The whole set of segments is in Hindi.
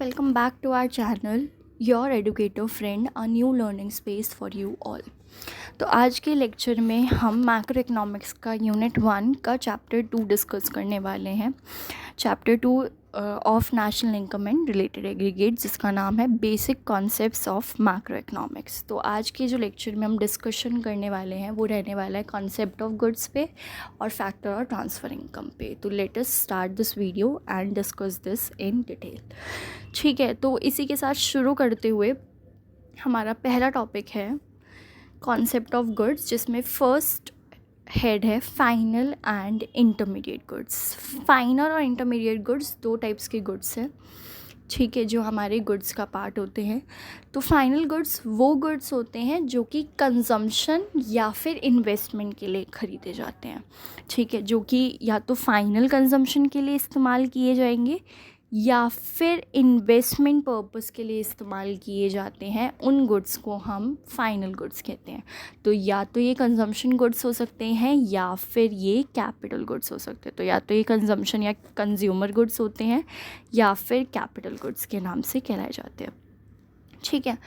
welcome back to our channel, your educator friend, a new learning space for you all. तो आज के लेक्चर में हम मैक्रो इकोनॉमिक्स का यूनिट 1 का चैप्टर 2 डिस्कस करने वाले हैं। Chapter 2 of national income and related aggregate, जिसका नाम है basic concepts of macro economics. तो आज के जो लेक्चर में हम डिस्कशन करने वाले हैं वो रहने वाला है कॉन्सेप्ट ऑफ गुड्स पे और फैक्टर और ट्रांसफ़र इनकम पे। तो let us start this video and discuss this in detail. ठीक है, तो इसी के साथ शुरू करते हुए हमारा पहला टॉपिक है कॉन्सेप्ट ऑफ गुड्स, जिसमें फर्स्ट हेड है final and intermediate goods. Final और इंटरमीडिएट गुड्स दो टाइप्स के गुड्स हैं, ठीक है, जो हमारे गुड्स का पार्ट होते हैं। तो फाइनल गुड्स वो गुड्स होते हैं जो कि कंजम्पशन या फिर इन्वेस्टमेंट के लिए ख़रीदे जाते हैं, ठीक है, जो कि या तो फाइनल कंजम्पशन के लिए इस्तेमाल किए जाएंगे या फिर इन्वेस्टमेंट पर्पस के लिए इस्तेमाल किए जाते हैं। उन गुड्स को हम फाइनल गुड्स कहते हैं। तो या तो ये कंजम्पशन गुड्स हो सकते हैं या फिर ये कैपिटल गुड्स हो सकते हैं। तो या तो ये कंजम्पशन या कंज्यूमर गुड्स होते हैं या फिर कैपिटल गुड्स के नाम से कहलाए जाते हैं, ठीक है।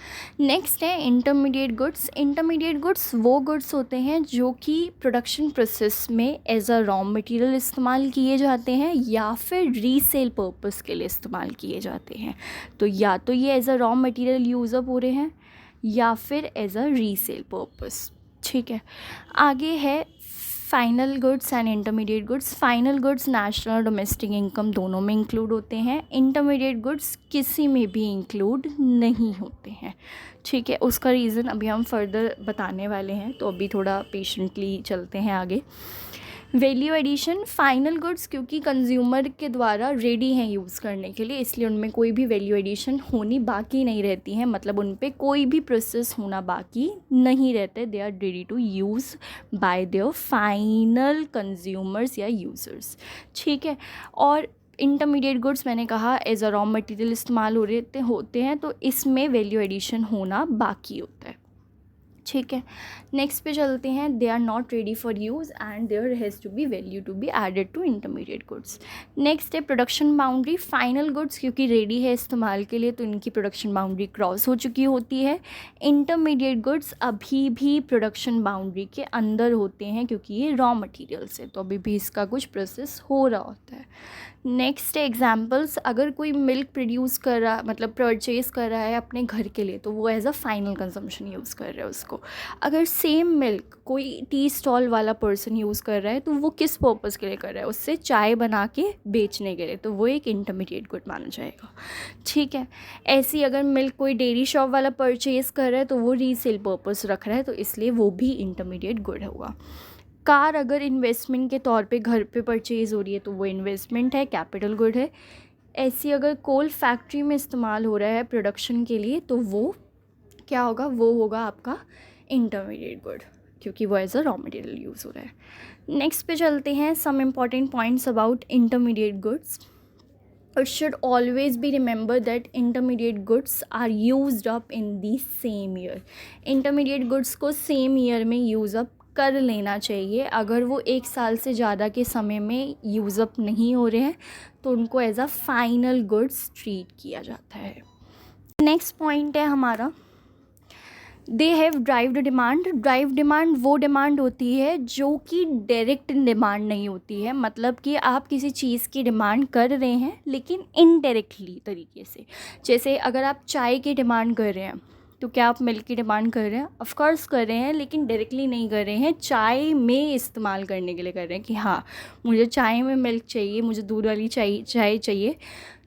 नेक्स्ट है इंटरमीडिएट गुड्स। इंटरमीडिएट गुड्स वो गुड्स होते हैं जो कि प्रोडक्शन प्रोसेस में एज अ रॉ मटेरियल इस्तेमाल किए जाते हैं या फिर रीसेल पर्पस के लिए इस्तेमाल किए जाते हैं। तो या तो ये as a raw material use up हो रहे हैं या फिर एज अ रीसेल पर्पस, ठीक है। आगे है final goods and intermediate goods. Final goods national और डोमेस्टिक इनकम दोनों में इंक्लूड होते हैं। इंटरमीडिएट गुड्स किसी में भी इंक्लूड नहीं होते हैं, ठीक है। उसका रीज़न अभी हम फर्दर बताने वाले हैं, तो अभी थोड़ा पेशेंटली चलते हैं आगे। Value addition. फाइनल गुड्स क्योंकि कंज्यूमर के द्वारा रेडी हैं यूज़ करने के लिए, इसलिए उनमें कोई भी वैल्यू एडिशन होनी बाकी नहीं रहती है, मतलब उन पे कोई भी प्रोसेस होना बाकी नहीं रहते। They are ready to use by their final consumers या यूज़र्स, ठीक है। और इंटरमीडिएट गुड्स मैंने कहा एज अ रॉ मटेरियल इस्तेमाल होते हैं, तो इसमें वैल्यू एडिशन होना बाकी होता है, ठीक है। नेक्स्ट पे चलते हैं। They are not ready for use and there has to be value to be added to intermediate goods. Next है प्रोडक्शन बाउंड्री। फाइनल गुड्स क्योंकि रेडी है इस्तेमाल के लिए, तो इनकी प्रोडक्शन बाउंड्री क्रॉस हो चुकी होती है। इंटरमीडिएट गुड्स अभी भी प्रोडक्शन बाउंड्री के अंदर होते हैं क्योंकि ये रॉ मटीरियल्स है, तो अभी भी इसका कुछ प्रोसेस हो रहा होता है। Next examples. अगर कोई मिल्क प्रोड्यूस कर रहा, मतलब परचेज़ कर रहा है अपने घर के लिए, तो वो as a final consumption use कर रहा है उसको। अगर सेम मिल्क कोई टी स्टॉल वाला पर्सन यूज़ कर रहा है, तो वो किस पर्पज़ के लिए कर रहा है, उससे चाय बना के बेचने के लिए, तो वो एक इंटरमीडिएट गुड माना जाएगा, ठीक है। ऐसी अगर मिल्क कोई डेयरी शॉप वाला परचेज़ कर रहा है, तो वो रीसेल पर्पज़ रख रहा है, तो इसलिए वो भी इंटरमीडिएट गुड होगा। कार अगर इन्वेस्टमेंट के तौर पे घर पे परचेज़ हो रही है, तो वो इन्वेस्टमेंट है, कैपिटल गुड है। ऐसी अगर कोल फैक्ट्री में इस्तेमाल हो रहा है प्रोडक्शन के लिए, तो वो क्या होगा, वो होगा आपका इंटरमीडिएट गुड, क्योंकि वो as a raw material use हो रहा है। नेक्स्ट पे चलते हैं some important points about intermediate goods. It should always be remembered that intermediate goods are used up in the same year. Intermediate goods को same year में use up कर लेना चाहिए। अगर वो 1 साल से ज़्यादा के समय में यूज़ अप नहीं हो रहे हैं, तो उनको as a final goods treat किया जाता है। नेक्स्ट पॉइंट है हमारा they have derived demand. Derive demand वो डिमांड होती है जो कि डायरेक्ट डिमांड नहीं होती है, मतलब कि आप किसी चीज़ की डिमांड कर रहे हैं लेकिन इनडायरेक्टली तरीके से। जैसे अगर आप चाय की डिमांड कर रहे हैं, तो क्या आप मिल्क की डिमांड कर रहे हैं? ऑफ कोर्स कर रहे हैं, लेकिन डायरेक्टली नहीं कर रहे हैं, चाय में इस्तेमाल करने के लिए कर रहे हैं कि हाँ मुझे चाय में मिल्क चाहिए, मुझे दूध वाली चाय चाहिए।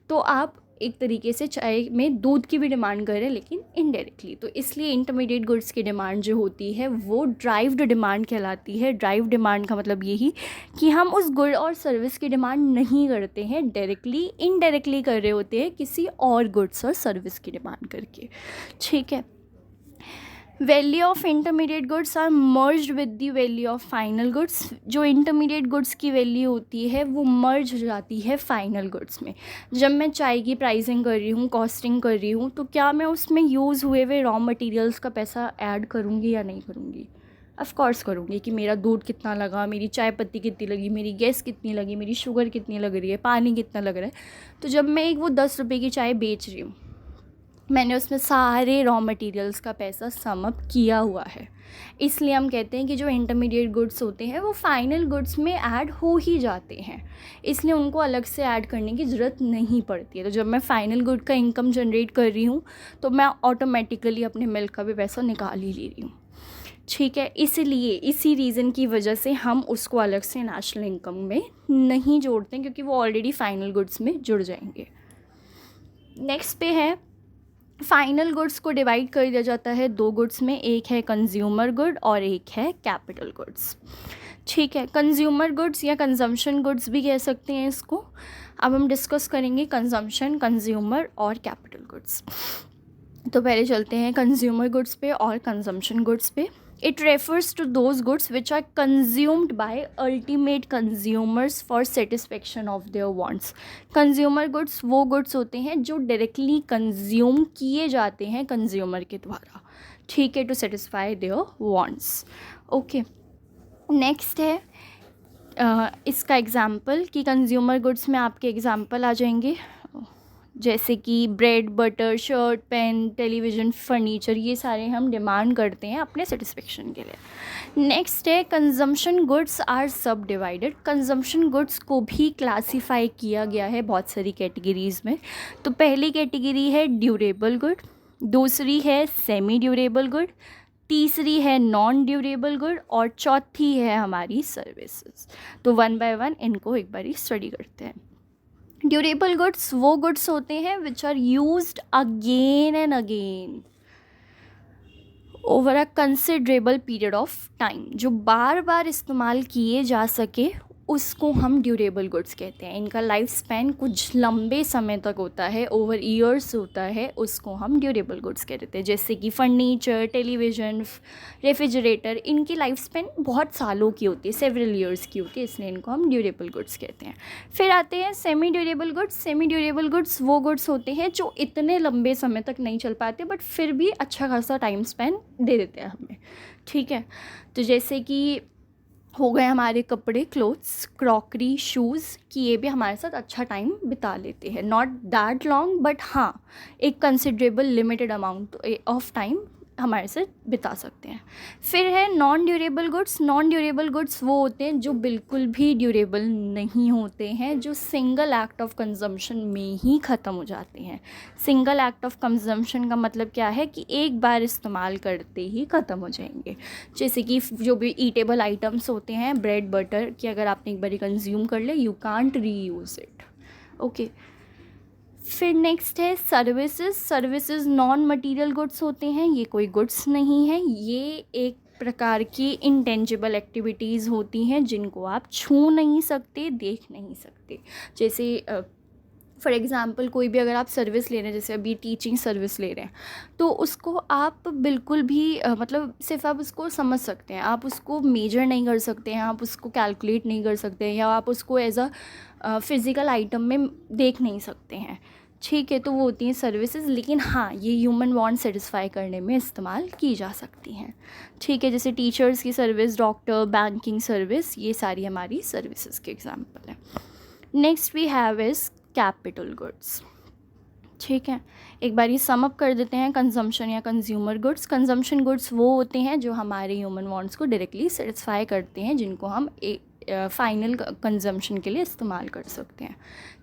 तो आप एक तरीके से चाय में दूध की भी डिमांड कर रहे हैं, लेकिन इनडायरेक्टली। तो इसलिए इंटरमीडिएट गुड्स की डिमांड जो होती है वो ड्राइव्ड डिमांड कहलाती है। ड्राइव डिमांड का मतलब यही कि हम उस गुड और सर्विस की डिमांड नहीं करते हैं डायरेक्टली, इनडायरेक्टली कर रहे होते हैं किसी और गुड्स और सर्विस की डिमांड करके, ठीक है। Value of intermediate goods are merged with the value of final goods. जो इंटरमीडिएट गुड्स की वैल्यू होती है वो मर्ज हो जाती है फाइनल गुड्स में। जब मैं चाय की प्राइसिंग कर रही हूँ, कॉस्टिंग कर रही हूँ, तो क्या मैं उसमें यूज़ हुए हुए रॉ मटेरियल्स का पैसा ऐड करूँगी या नहीं करूँगी? ऑफ कोर्स करूँगी कि मेरा दूध कितना लगा, मेरी चाय पत्ती कितनी लगी, मेरी गैस कितनी लगी, मेरी शुगर कितनी लग रही है, पानी कितना लग रहा है। तो जब मैं एक वो 10 रुपये की चाय बेच रही हूँ, मैंने उसमें सारे रॉ मटेरियल्स का पैसा सम अप किया हुआ है। इसलिए हम कहते हैं कि जो इंटरमीडिएट गुड्स होते हैं वो फाइनल गुड्स में ऐड हो ही जाते हैं, इसलिए उनको अलग से ऐड करने की ज़रूरत नहीं पड़ती है। तो जब मैं फ़ाइनल गुड का इनकम जनरेट कर रही हूँ तो मैं ऑटोमेटिकली अपने मिल्क का भी पैसा निकाल ही ले रही हूँ, ठीक है। इसलिए इसी रीज़न की वजह से हम उसको अलग से नेशनल इनकम में नहीं जोड़ते हैं, क्योंकि वो ऑलरेडी फाइनल गुड्स में जुड़ जाएंगे। नेक्स्ट पे है, फाइनल गुड्स को डिवाइड कर दिया जाता है दो गुड्स में, एक है कंज्यूमर गुड और एक है कैपिटल गुड्स, ठीक है। कंज्यूमर गुड्स या कंजम्पशन गुड्स भी कह सकते हैं इसको। अब हम डिस्कस करेंगे कंजम्पशन, कंज्यूमर और कैपिटल गुड्स। तो पहले चलते हैं कंज्यूमर गुड्स पे और कंजम्पशन गुड्स पे। It refers to those goods which are consumed by ultimate consumers for satisfaction of their wants. Consumer goods वो गुड्स होते हैं जो डायरेक्टली कंज्यूम किए जाते हैं कंज्यूमर के द्वारा, ठीक है, to satisfy their wants, okay. Next है इसका एग्जाम्पल कि कंज्यूमर गुड्स में आपके एग्जाम्पल आ जाएंगे जैसे कि bread, butter, shirt, pen, television, furniture, ये सारे हम डिमांड करते हैं अपने सेटिस्फेक्शन के लिए। नेक्स्ट है कंजम्पशन गुड्स आर सब डिवाइडेड। कंजम्पशन गुड्स को भी क्लासीफाई किया गया है बहुत सारी कैटेगरीज़ में। तो पहली कैटेगरी है ड्यूरेबल गुड, दूसरी है सेमी ड्यूरेबल गुड, तीसरी है नॉन ड्यूरेबल गुड और चौथी है हमारी सर्विसेज। तो वन बाय वन इनको एक बारी स्टडी करते हैं। ड्यूरेबल गुड्स वो गुड्स होते हैं which are used again and again over a considerable period of time. जो बार बार इस्तेमाल किए जा सके उसको हम ड्यूरेबल गुड्स कहते हैं। इनका लाइफ स्पैन कुछ लंबे समय तक होता है, ओवर ईयर्स होता है, उसको हम ड्यूरेबल गुड्स कहते हैं। जैसे कि फर्नीचर, टेलीविज़न, रेफ्रिजरेटर, इनकी लाइफ स्पैन बहुत सालों की होती है, सेवरल ईयर्स की होती है, इसलिए इनको हम ड्यूरेबल गुड्स कहते हैं। फिर आते हैं semi durable goods. Semi durable goods वो गुड्स होते हैं जो इतने लंबे समय तक नहीं चल पाते बट फिर भी अच्छा खासा टाइम स्पैन दे देते हैं हमें, ठीक है। तो जैसे कि हो गए हमारे कपड़े, क्लोथ्स, क्रॉकरी, शूज़, कि ये भी हमारे साथ अच्छा टाइम बिता लेते हैं। नॉट दैट लॉन्ग बट हाँ, एक considerable limited amount of time हमारे साथ बिता सकते हैं। फिर है non durable goods. Non durable goods वो होते हैं जो बिल्कुल भी ड्यूरेबल नहीं होते हैं, जो सिंगल एक्ट ऑफ कंजम्पशन में ही ख़त्म हो जाते हैं। सिंगल एक्ट ऑफ कंजम्पशन का मतलब क्या है कि एक बार इस्तेमाल करते ही ख़त्म हो जाएंगे। जैसे कि जो भी ईटेबल आइटम्स होते हैं, ब्रेड, बटर, कि अगर आपने एक बार कंज्यूम कर ले you can't reuse it, okay. फिर नेक्स्ट है services. Services non material goods होते हैं, ये कोई गुड्स नहीं है, ये एक प्रकार की इंटेंजिबल एक्टिविटीज़ होती हैं जिनको आप छू नहीं सकते, देख नहीं सकते। जैसे फॉर एग्ज़ाम्पल कोई भी अगर आप सर्विस ले रहे हैं, जैसे अभी टीचिंग सर्विस ले रहे हैं, तो उसको आप बिल्कुल भी मतलब सिर्फ आप उसको समझ सकते हैं, आप उसको मेजर नहीं कर सकते हैं, आप उसको कैलकुलेट नहीं कर सकते हैं, या आप उसको एज अ फिज़िकल आइटम में देख नहीं सकते हैं, ठीक है। तो वो होती हैं सर्विसेज, लेकिन हाँ ये ह्यूमन वांट सेटिस्फाई करने में इस्तेमाल की जा सकती हैं, ठीक है। जैसे टीचर्स की सर्विस, डॉक्टर, बैंकिंग सर्विस, ये सारी हमारी सर्विसेज के एग्जांपल हैं। Next we have is capital goods, ठीक है। एक बार ये सम अप कर देते हैं कंजम्पशन या कंज्यूमर गुड्स। कंजम्पशन गुड्स वो होते हैं जो हमारे ह्यूमन वांट्स को डायरेक्टली सेटिस्फाई करते हैं, जिनको हम फाइनल कंजम्पशन के लिए इस्तेमाल कर सकते हैं,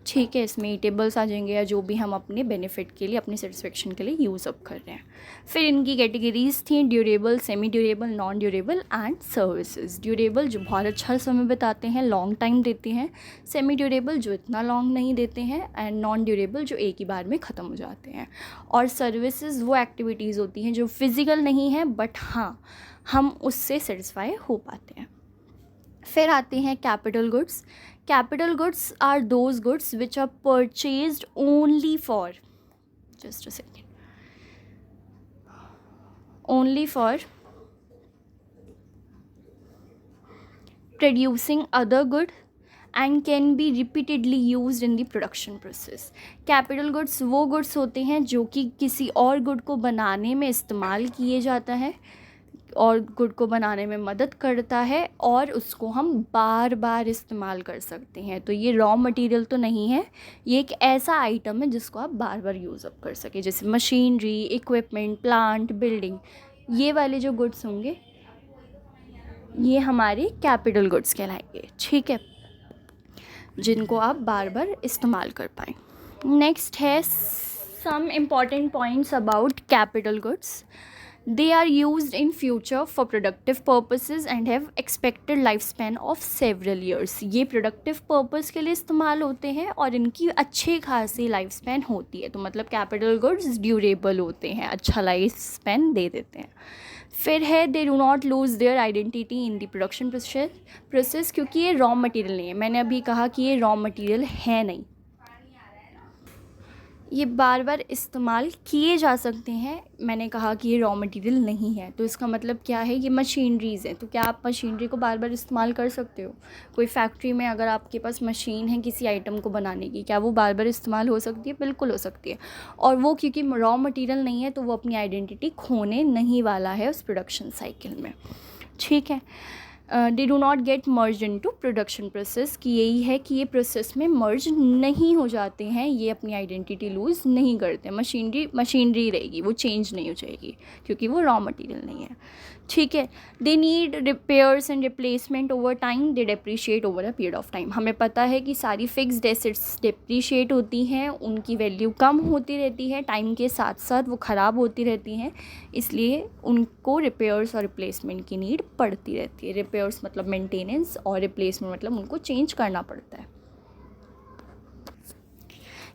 ठीक है। इसमें ईटेबल्स आ जाएंगे या जो भी हम अपने बेनिफिट के लिए, अपने सेटिस्फेक्शन के लिए यूज़ अप कर रहे हैं। फिर इनकी कैटेगरीज थी durable, semi durable, non durable and services. Durable जो बहुत अच्छा समय बिताते हैं, लॉन्ग टाइम देते हैं, सेमी ड्यूरेबल जो इतना लॉन्ग नहीं देते हैं, एंड नॉन ड्यूरेबल जो एक ही बार में ख़त्म हो जाते हैं। और सर्विसेज वो एक्टिविटीज़ होती हैं जो फिज़िकल नहीं है बट हाँ हम उससे सेटिस्फाई हो पाते हैं। फिर आते हैं capital goods. Capital goods are those goods which are purchased only for, just a second, only for producing other good and can be repeatedly used in the production process. Capital goods वो गुड्स होते हैं जो कि किसी और गुड को बनाने में इस्तेमाल किए जाता है, और गुड को बनाने में मदद करता है और उसको हम बार बार इस्तेमाल कर सकते हैं। तो ये रॉ मटेरियल तो नहीं है, ये एक ऐसा आइटम है जिसको आप बार बार यूज़ अप कर सकें, जैसे मशीनरी, इक्विपमेंट, प्लांट, बिल्डिंग। ये वाले जो गुड्स होंगे ये हमारे कैपिटल गुड्स कहलाएंगे, ठीक है, जिनको आप बार बार इस्तेमाल कर पाएँ। नेक्स्ट है some important points about capital goods. They are used in future for productive purposes and have expected lifespan of several years. ये productive purpose के लिए इस्तेमाल होते हैं और इनकी अच्छी खासी लाइफ स्पैन होती है। तो मतलब कैपिटल गुड्स ड्यूरेबल होते हैं, अच्छा लाइफ स्पैन दे देते हैं। फिर है they do not lose their identity in the production process, क्योंकि ये रॉ मटेरियल नहीं है। मैंने अभी कहा कि ये रॉ मटेरियल है नहीं, ये बार बार इस्तेमाल किए जा सकते हैं। मैंने कहा कि ये रॉ मटेरियल नहीं है, तो इसका मतलब क्या है, ये मशीनरीज़ हैं। तो क्या आप मशीनरी को बार बार इस्तेमाल कर सकते हो? कोई फैक्ट्री में अगर आपके पास मशीन है किसी आइटम को बनाने की, क्या वो बार बार इस्तेमाल हो सकती है? बिल्कुल हो सकती है। और वो क्योंकि रॉ मटेरियल नहीं है तो वो अपनी आइडेंटिटी खोने नहीं वाला है उस प्रोडक्शन साइकिल में, ठीक है। They do not get merge into production process, कि यही है कि ये प्रोसेस में मर्ज नहीं हो जाते हैं, ये अपनी आइडेंटिटी लूज़ नहीं करते। मशीनरी रहेगी, वो चेंज नहीं हो जाएगी क्योंकि वो रॉ मटेरियल नहीं है, ठीक है। They need repairs and replacement over time, they depreciate over a period of time. हमें पता है कि सारी फिक्स्ड एसेट्स डेप्रीशिएट होती हैं, उनकी वैल्यू कम होती रहती है, टाइम के साथ साथ वो ख़राब होती रहती हैं, इसलिए उनको रिपेयर्स और रिप्लेसमेंट की नीड पड़ती रहती है। रिपेयर्स मतलब मेंटेनेंस और रिप्लेसमेंट मतलब उनको चेंज करना पड़ता है।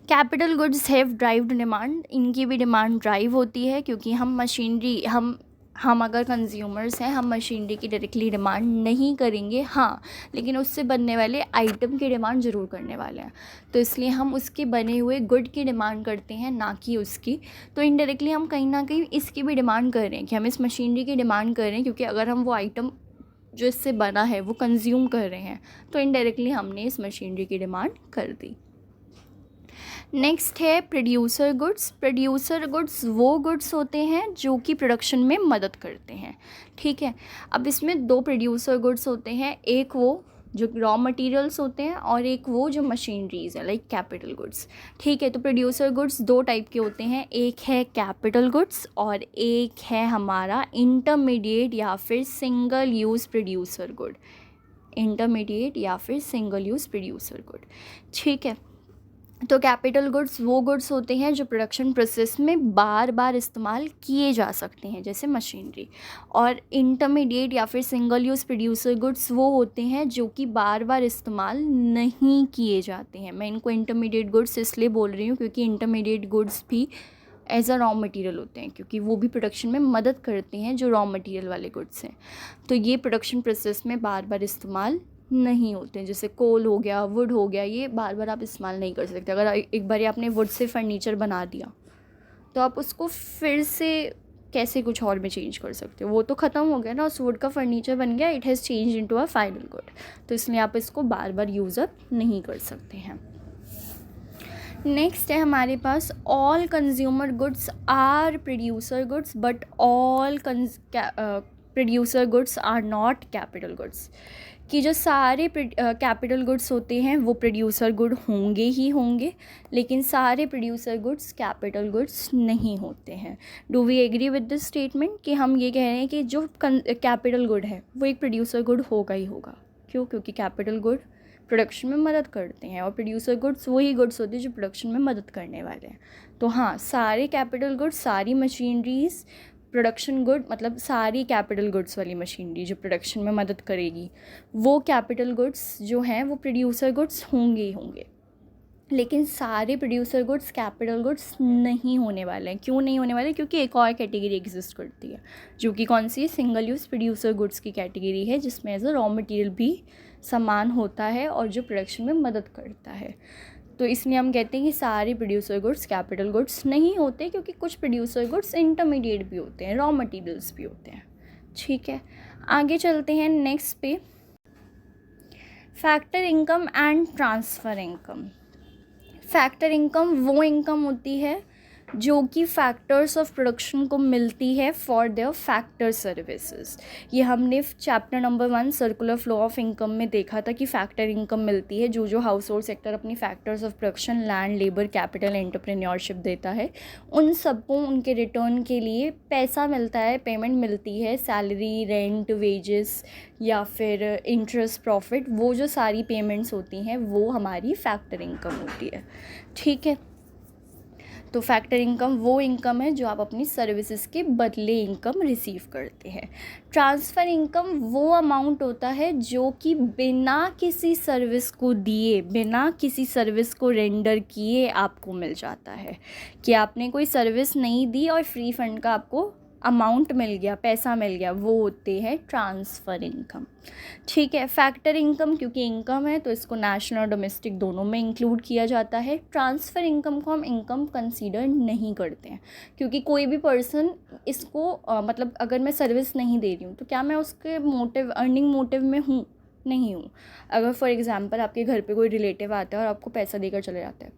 Capital goods have derived demand, इनकी भी डिमांड ड्राइव होती है क्योंकि हम अगर कंज्यूमर्स हैं, हम मशीनरी की डायरेक्टली डिमांड नहीं करेंगे, हाँ, लेकिन उससे बनने वाले आइटम की डिमांड ज़रूर करने वाले हैं। तो इसलिए हम उसके बने हुए गुड की डिमांड करते हैं, ना कि उसकी। तो इनडायरेक्टली हम कहीं ना कहीं इसकी भी डिमांड कर रहे हैं कि हम इस मशीनरी की डिमांड कर रहे हैं, क्योंकि अगर हम वो आइटम जो इससे बना है वो कंज्यूम कर रहे हैं तो इनडायरेक्टली हमने इस मशीनरी की डिमांड कर दी। नेक्स्ट है प्रोड्यूसर गुड्स। प्रोड्यूसर गुड्स वो गुड्स होते हैं जो कि प्रोडक्शन में मदद करते हैं, ठीक है। अब इसमें दो प्रोड्यूसर गुड्स होते हैं, एक वो जो रॉ मटेरियल्स होते हैं और एक वो जो मशीनरीज है, लाइक कैपिटल गुड्स, ठीक है। तो प्रोड्यूसर गुड्स दो टाइप के होते हैं, एक है कैपिटल गुड्स और एक है हमारा इंटरमीडिएट या फिर single use producer good. Intermediate या फिर सिंगल यूज़ प्रोड्यूसर गुड, ठीक है। तो कैपिटल गुड्स वो गुड्स होते हैं जो प्रोडक्शन प्रोसेस में बार बार इस्तेमाल किए जा सकते हैं, जैसे मशीनरी। और इंटरमीडिएट या फिर सिंगल यूज़ प्रोड्यूसर गुड्स वो होते हैं जो कि बार बार इस्तेमाल नहीं किए जाते हैं। मैं इनको इंटरमीडिएट गुड्स इसलिए बोल रही हूँ क्योंकि इंटरमीडिएट गुड्स भी एज अ रॉ मटेरियल होते हैं, क्योंकि वो भी प्रोडक्शन में मदद करते हैं जो रॉ मटेरियल वाले गुड्स हैं। तो ये प्रोडक्शन प्रोसेस में बार बार इस्तेमाल नहीं होते हैं, जैसे कोल हो गया, वुड हो गया, ये बार बार आप इस्तेमाल नहीं कर सकते। अगर एक बार आपने वुड से फर्नीचर बना दिया तो आप उसको फिर से कैसे कुछ और में चेंज कर सकते हो? वो तो ख़त्म हो गया ना, उस वुड का फर्नीचर बन गया, it has change into a final good. तो इसलिए आप इसको बार बार यूज़ अप नहीं कर सकते हैं। नेक्स्ट है हमारे पास all consumer goods are producer goods but all producer goods are not capital goods, कि जो सारे कैपिटल गुड्स होते हैं वो प्रोड्यूसर गुड होंगे ही होंगे, लेकिन सारे प्रोड्यूसर गुड्स कैपिटल गुड्स नहीं होते हैं। Do we agree with this statement कि हम ये कह रहे हैं कि जो कैपिटल गुड है वो एक प्रोड्यूसर गुड होगा ही होगा? क्यों? क्योंकि कैपिटल गुड प्रोडक्शन में मदद करते हैं और प्रोड्यूसर गुड्स वही गुड्स होते हैं जो प्रोडक्शन में मदद करने वाले हैं। तो हाँ, सारे कैपिटल गुड्स, सारी मशीनरीज प्रोडक्शन गुड, मतलब सारी कैपिटल गुड्स वाली मशीनरी जो प्रोडक्शन में मदद करेगी वो कैपिटल गुड्स जो हैं वो प्रोड्यूसर गुड्स होंगे ही होंगे, लेकिन सारे प्रोड्यूसर गुड्स कैपिटल गुड्स नहीं होने वाले हैं। क्यों नहीं होने वाले? क्योंकि एक और कैटेगरी एग्जिस्ट करती है जो कि कौन सी है? सिंगल यूज़ प्रोड्यूसर गुड्स की कैटेगरी है, जिसमें एज अ रॉ मटेरियल भी सामान होता है और जो प्रोडक्शन में मदद करता है। तो इसलिए हम कहते हैं कि सारे प्रोड्यूसर गुड्स कैपिटल गुड्स नहीं होते, क्योंकि कुछ प्रोड्यूसर गुड्स इंटरमीडिएट भी होते हैं, रॉ मटेरियल्स भी होते हैं, ठीक है। आगे चलते हैं नेक्स्ट पे, factor income and transfer income. Factor income वो इनकम होती है जो कि फैक्टर्स ऑफ प्रोडक्शन को मिलती है फॉर देयर फैक्टर सर्विसेज। ये हमने chapter number 1 circular flow of income में देखा था कि फैक्टर इनकम मिलती है जो हाउस होल्ड सेक्टर अपनी factors of production land, labour, capital, entrepreneurship देता है, उन सबको उनके रिटर्न के लिए पैसा मिलता है, पेमेंट मिलती है, सैलरी, रेंट, वेजेस या फिर इंटरेस्ट, प्रॉफिट, वो जो सारी पेमेंट्स होती हैं वो हमारी फैक्टर इनकम होती है। ठीक है, तो फैक्टर इनकम वो इनकम है जो आप अपनी सर्विसेज के बदले इनकम रिसीव करते हैं। ट्रांसफ़र इनकम वो अमाउंट होता है जो कि बिना किसी सर्विस को दिए, बिना किसी सर्विस को रेंडर किए आपको मिल जाता है, कि आपने कोई सर्विस नहीं दी और फ्री फंड का आपको अमाउंट मिल गया, पैसा मिल गया, वो होते हैं ट्रांसफ़र इनकम। ठीक है, फैक्टर इनकम क्योंकि इनकम है तो इसको नेशनल और डोमेस्टिक दोनों में इंक्लूड किया जाता है। ट्रांसफ़र इनकम को हम इनकम कंसीडर नहीं करते हैं, क्योंकि कोई भी पर्सन इसको मतलब अगर मैं सर्विस नहीं दे रही हूँ तो क्या मैं उसके मोटिव, अर्निंग मोटिव में हूँ? नहीं हूँ। अगर फॉर एग्ज़ाम्पल आपके घर पे कोई रिलेटिव आता है और आपको पैसा देकर चले जाता है,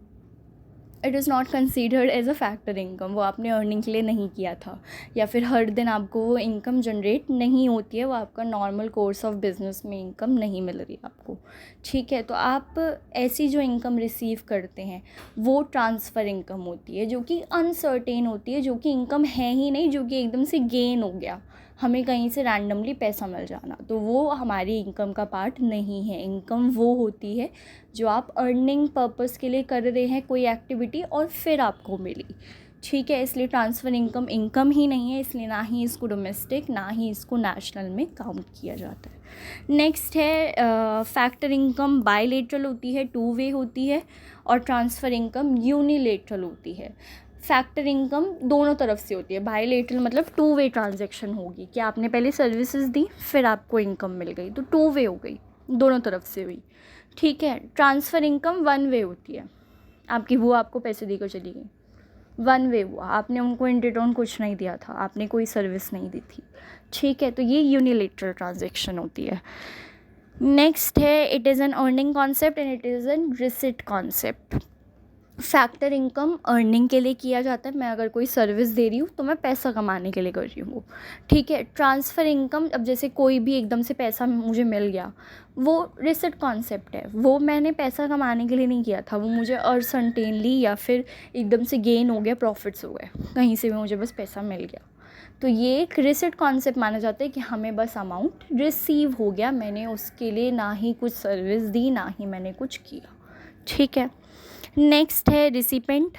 it is not considered as a factor income, वो आपने अर्निंग के लिए नहीं किया था, या फिर हर दिन आपको वो इनकम जनरेट नहीं होती है, वो आपका नॉर्मल कोर्स ऑफ बिजनेस में इनकम नहीं मिल रही आपको। ठीक है, तो आप ऐसी जो इनकम रिसीव करते हैं वो ट्रांसफ़र इनकम होती है, जो कि अनसर्टेन होती है, जो कि इनकम है ही नहीं, जो कि एकदम से गेन हो गया, हमें कहीं से रैंडमली पैसा मिल जाना, तो वो हमारी इनकम का पार्ट नहीं है। इनकम वो होती है जो आप अर्निंग पर्पस के लिए कर रहे हैं कोई एक्टिविटी और फिर आपको मिली। ठीक है, इसलिए ट्रांसफ़र इनकम इनकम ही नहीं है, इसलिए ना ही इसको डोमेस्टिक ना ही इसको नेशनल में काउंट किया जाता है। नेक्स्ट है फैक्टर इनकम बायलेटरल होती है, 2 वे होती है, और ट्रांसफ़र इनकम यूनिलेटरल होती है। फैक्टर इनकम दोनों तरफ से होती है, बायलेटरल मतलब 2 वे ट्रांजैक्शन होगी कि आपने पहले सर्विसेज दी फिर आपको इनकम मिल गई, तो 2 वे हो गई, दोनों तरफ से हुई। ठीक है, ट्रांसफ़र इनकम 1 वे होती है, आपकी वो आपको पैसे देकर चली गई, 1 वे हुआ, आपने उनको इन रिटर्न कुछ नहीं दिया था, आपने कोई सर्विस नहीं दी थी। ठीक है, तो ये यूनिलेटरल ट्रांजैक्शन होती है। नेक्स्ट है it is an earning concept and it is an receipt concept. Factor income earning के लिए किया जाता है, मैं अगर कोई सर्विस दे रही हूँ तो मैं पैसा कमाने के लिए कर रही हूँ। ठीक है, ट्रांसफ़र इनकम, अब जैसे कोई भी एकदम से पैसा मुझे मिल गया, वो रिसिट कॉन्सेप्ट है, वो मैंने पैसा कमाने के लिए नहीं किया था, वो मुझे अनसर्टेनली या फिर एकदम से गेन हो गया, प्रॉफिट्स हो गए, कहीं से भी मुझे बस पैसा मिल गया, तो ये एक रिसिट कॉन्सेप्ट माना जाता है कि हमें बस अमाउंट रिसीव हो गया, मैंने उसके लिए ना ही कुछ सर्विस दी ना ही मैंने कुछ किया। ठीक है, नेक्स्ट है रिसिपेंट।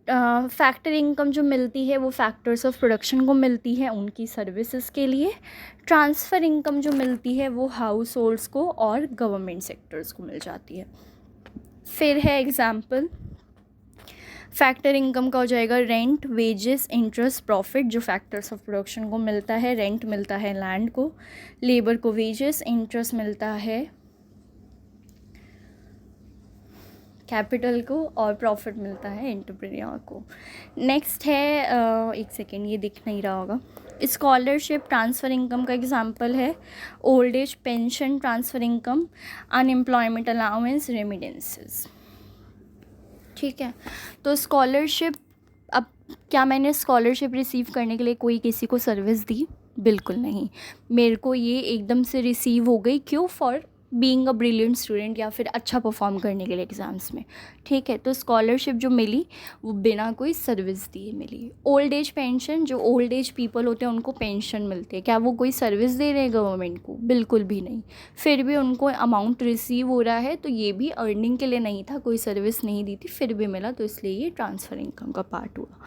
फैक्टर इनकम जो मिलती है वो फैक्टर्स ऑफ प्रोडक्शन को मिलती है उनकी सर्विसेज के लिए। ट्रांसफ़र इनकम जो मिलती है वो हाउस होल्ड्स को और गवर्नमेंट सेक्टर्स को मिल जाती है। फिर है एग्जाम्पल, फैक्टर इनकम का हो जाएगा रेंट, वेजेस, इंटरेस्ट, प्रॉफिट, जो फैक्टर्स ऑफ प्रोडक्शन को मिलता है। रेंट मिलता है लैंड को, लेबर को वेजेस, इंटरेस्ट मिलता है कैपिटल को, और प्रॉफिट मिलता है एंटरप्रेन्योर को। नेक्स्ट है एक सेकेंड, ये दिख नहीं रहा होगा, स्कॉलरशिप ट्रांसफ़र इनकम का एग्जांपल है, old age pension transfer income, unemployment allowance, remittances. ठीक है, तो स्कॉलरशिप, अब क्या मैंने स्कॉलरशिप रिसीव करने के लिए कोई किसी को सर्विस दी? बिल्कुल नहीं, मेरे को ये एकदम से रिसीव हो गई, क्यों? For being a brilliant student, या फिर अच्छा परफॉर्म करने के लिए एग्ज़ाम्स में। ठीक है, तो स्कॉलरशिप जो मिली वो बिना कोई सर्विस दिए मिली। ओल्ड एज पेंशन, जो ओल्ड एज पीपल होते हैं उनको पेंशन मिलती है, क्या वो कोई सर्विस दे रहे हैं गवर्नमेंट को? बिल्कुल भी नहीं, फिर भी उनको अमाउंट रिसीव हो रहा है, तो ये भी अर्निंग के लिए नहीं था, कोई सर्विस नहीं दी थी, फिर भी मिला, तो इसलिए ये ट्रांसफ़र इनकम का पार्ट हुआ।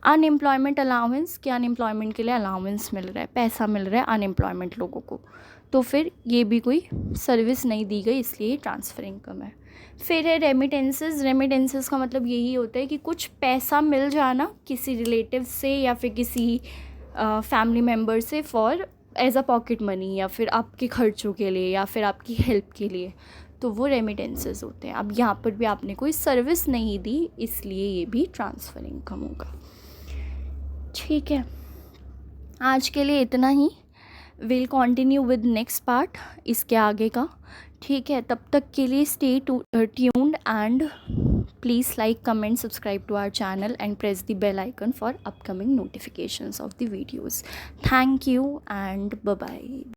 अनएम्प्लॉयमेंट अलाउंस, क्या अनएम्प्लॉयमेंट के लिए अलाउंस मिल रहा है, पैसा मिल रहा है अनएम्प्लॉयमेंट लोगों को, तो फिर ये भी कोई सर्विस नहीं दी गई, इसलिए ट्रांसफ़र इनकम है। फिर है रेमिटेंसेस। रेमिटेंसेस का मतलब यही होता है कि कुछ पैसा मिल जाना किसी रिलेटिव से या फिर किसी फैमिली मेम्बर से for as a pocket money, या फिर आपके खर्चों के लिए या फिर आपकी हेल्प के लिए, तो वो रेमिटेंसेस होते हैं। अब यहाँ पर भी आपने कोई सर्विस नहीं दी, इसलिए ये भी ट्रांसफ़र इनकम होगा। ठीक है, आज के लिए इतना ही, will continue with next part, इसके आगे का। ठीक है, तब तक के लिए stay tuned and Please like, comment, subscribe to our channel and press the bell icon for upcoming notifications of the videos. Thank you and bye bye.